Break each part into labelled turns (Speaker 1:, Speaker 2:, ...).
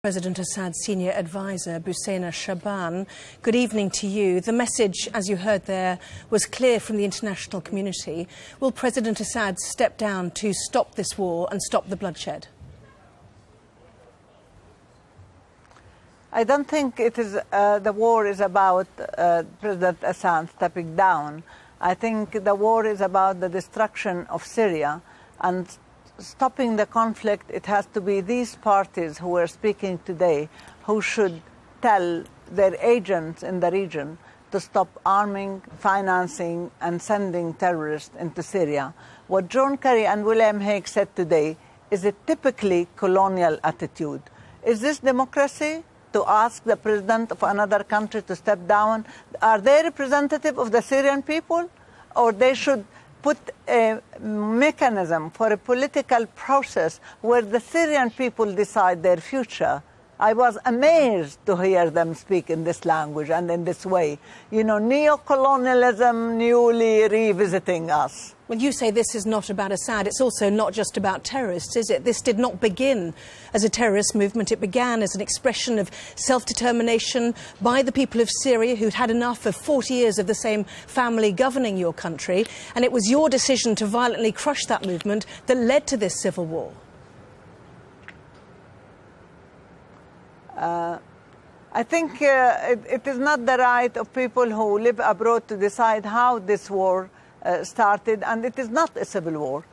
Speaker 1: President Assad's senior advisor, Busaina Shaban. Good evening to you. The message, as you heard there, was clear from the international community. Will President Assad step down to stop this war and stop the bloodshed?
Speaker 2: I don't think it is the war is about President Assad stepping down. I think the war is about the destruction of Syria, and stopping the conflict, it has to be these parties who are speaking today who should tell their agents in the region to stop arming, financing and sending terrorists into Syria. What John Kerry and William Hague said today is a typically colonial attitude. Is this democracy? To ask the president of another country to step down? Are they representative of the Syrian people? Or they should put a mechanism for a political process where the Syrian people decide their future. I was amazed to hear them speak in this language and in this way. You know, neo-colonialism newly revisiting us.
Speaker 1: Well, you say this is not about Assad. It's also not just about terrorists, is it? This did not begin as a terrorist movement. It began as an expression of self-determination by the people of Syria who'd had enough of 40 years of the same family governing your country. And it was your decision to violently crush that movement that led to this civil war.
Speaker 2: I think it is not the right of people who live abroad to decide how this war started, and it is not a civil war.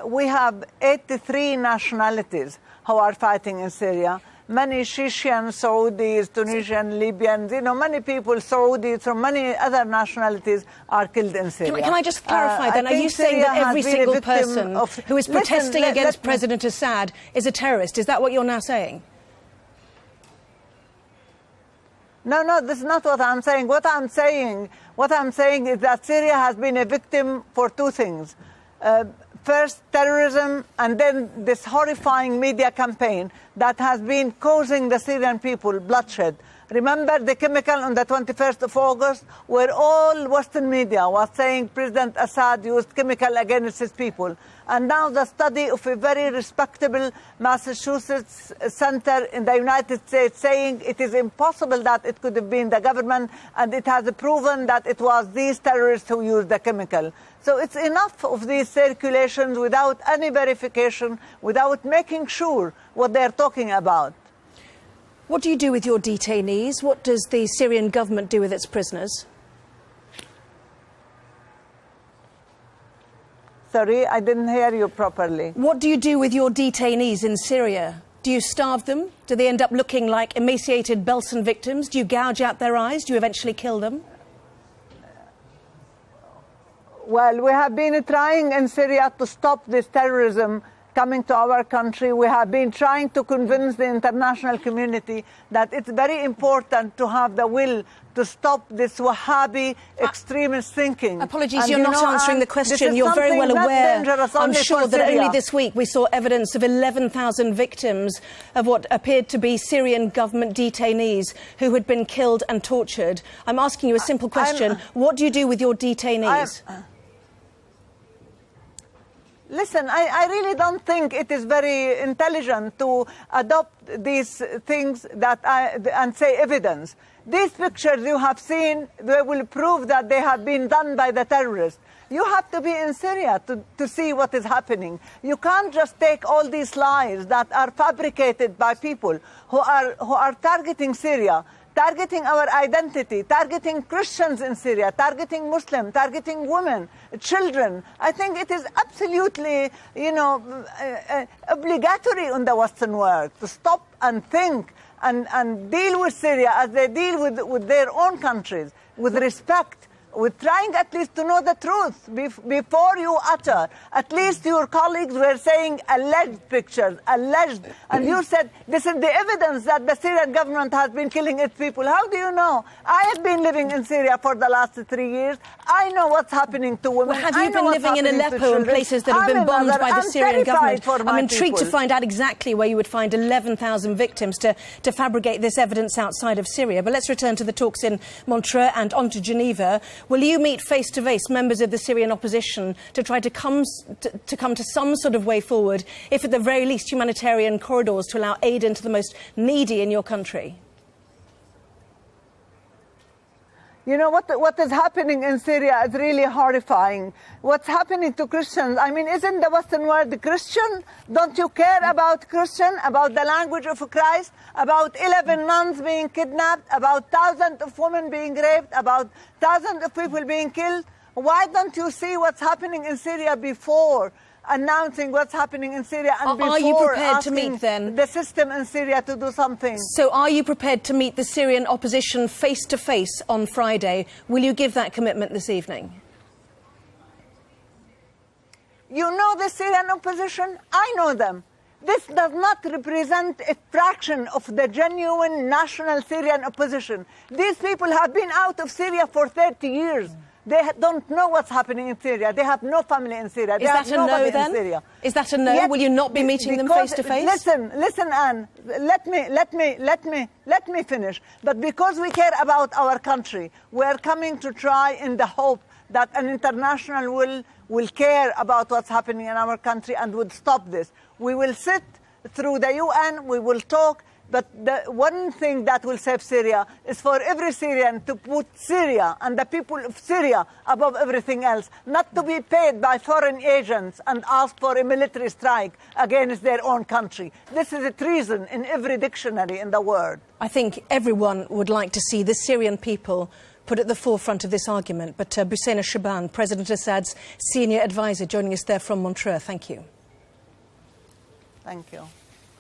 Speaker 2: We have 83 nationalities who are fighting in Syria. Many Shishian, Saudis, Tunisian, Libyans, you know, many people, Saudis from many other nationalities are killed in Syria.
Speaker 1: Can I just clarify then? Are you saying that every single person who is protesting against President Assad is a terrorist? Is that what you're now saying?
Speaker 2: No, this is not what I'm saying. What I'm saying is that Syria has been a victim for two things. First, terrorism, and then this horrifying media campaign that has been causing the Syrian people bloodshed. Remember the chemical on the 21st of August, where all Western media was saying President Assad used chemical against his people. And now the study of a very respectable Massachusetts center in the United States saying it is impossible that it could have been the government, and it has proven that it was these terrorists who used the chemical. So it's enough of these circulations without any verification, without making sure what they're talking about.
Speaker 1: What do you do with your detainees? What does the Syrian government do with its prisoners?
Speaker 2: Sorry, I didn't hear you properly.
Speaker 1: What do you do with your detainees in Syria? Do you starve them? Do they end up looking like emaciated Belsen victims? Do you gouge out their eyes? Do you eventually kill them?
Speaker 2: Well, we have been trying in Syria to stop this terrorism coming to our country. We have been trying to convince the international community that it's very important to have the will to stop this Wahhabi extremist thinking.
Speaker 1: Apologies, and you're not answering the question. You're very well aware, I'm sure, that only this week we saw evidence of 11,000 victims of what appeared to be Syrian government detainees who had been killed and tortured. I'm asking you a simple question. What do you do with your detainees?
Speaker 2: Listen, I really don't think it is very intelligent to adopt these things and say evidence. These pictures you have seen, they will prove that they have been done by the terrorists. You have to be in Syria to see what is happening. You can't just take all these lies that are fabricated by people who are targeting Syria, targeting our identity, targeting Christians in Syria, targeting Muslims, targeting women, children. I think it is absolutely, obligatory in the Western world to stop and think and deal with Syria as they deal with their own countries, with respect, with trying at least to know the truth before you utter. At least your colleagues were saying alleged pictures, alleged, and you said this is the evidence that the Syrian government has been killing its people. How do you know? I have been living in Syria for the last 3 years. I know what's happening to women.
Speaker 1: Well, have you been living in Aleppo and places that have been bombed by the Syrian government? I'm intrigued to find out exactly where you would find 11,000 victims to fabricate this evidence outside of Syria. But let's return to the talks in Montreux and on to Geneva, Will you meet face-to-face members of the Syrian opposition to try to come to some sort of way forward, if at the very least humanitarian corridors to allow aid into the most needy in your country?
Speaker 2: You know, what is happening in Syria is really horrifying. What's happening to Christians? I mean, isn't the Western world Christian? Don't you care about Christian, about the language of Christ, about 11 nuns being kidnapped, about thousands of women being raped, about thousands of people being killed? Why don't you see what's happening in Syria before announcing what's happening in Syria, and
Speaker 1: are you
Speaker 2: before
Speaker 1: prepared to
Speaker 2: asking
Speaker 1: meet then
Speaker 2: the system in Syria to do something?
Speaker 1: So are you prepared to meet the Syrian opposition face to face on Friday? Will you give that commitment this evening?
Speaker 2: You know the Syrian opposition? I know them. This does not represent a fraction of the genuine national Syrian opposition. These people have been out of Syria for 30 years. They don't know what's happening in Syria. They have no family in Syria. They have nobody in Syria.
Speaker 1: Is that a no?
Speaker 2: Yet,
Speaker 1: will you not be meeting them face to face?
Speaker 2: Listen, Anne. Let me finish. But because we care about our country, we are coming to try in the hope that an international will care about what's happening in our country and would stop this. We will sit through the UN. We will talk. But the one thing that will save Syria is for every Syrian to put Syria and the people of Syria above everything else, not to be paid by foreign agents and ask for a military strike against their own country. This is a treason in every dictionary in the world.
Speaker 1: I think everyone would like to see the Syrian people put at the forefront of this argument. But Busaina Shaban, President Assad's senior advisor, joining us there from Montreux. Thank you.
Speaker 2: Thank you.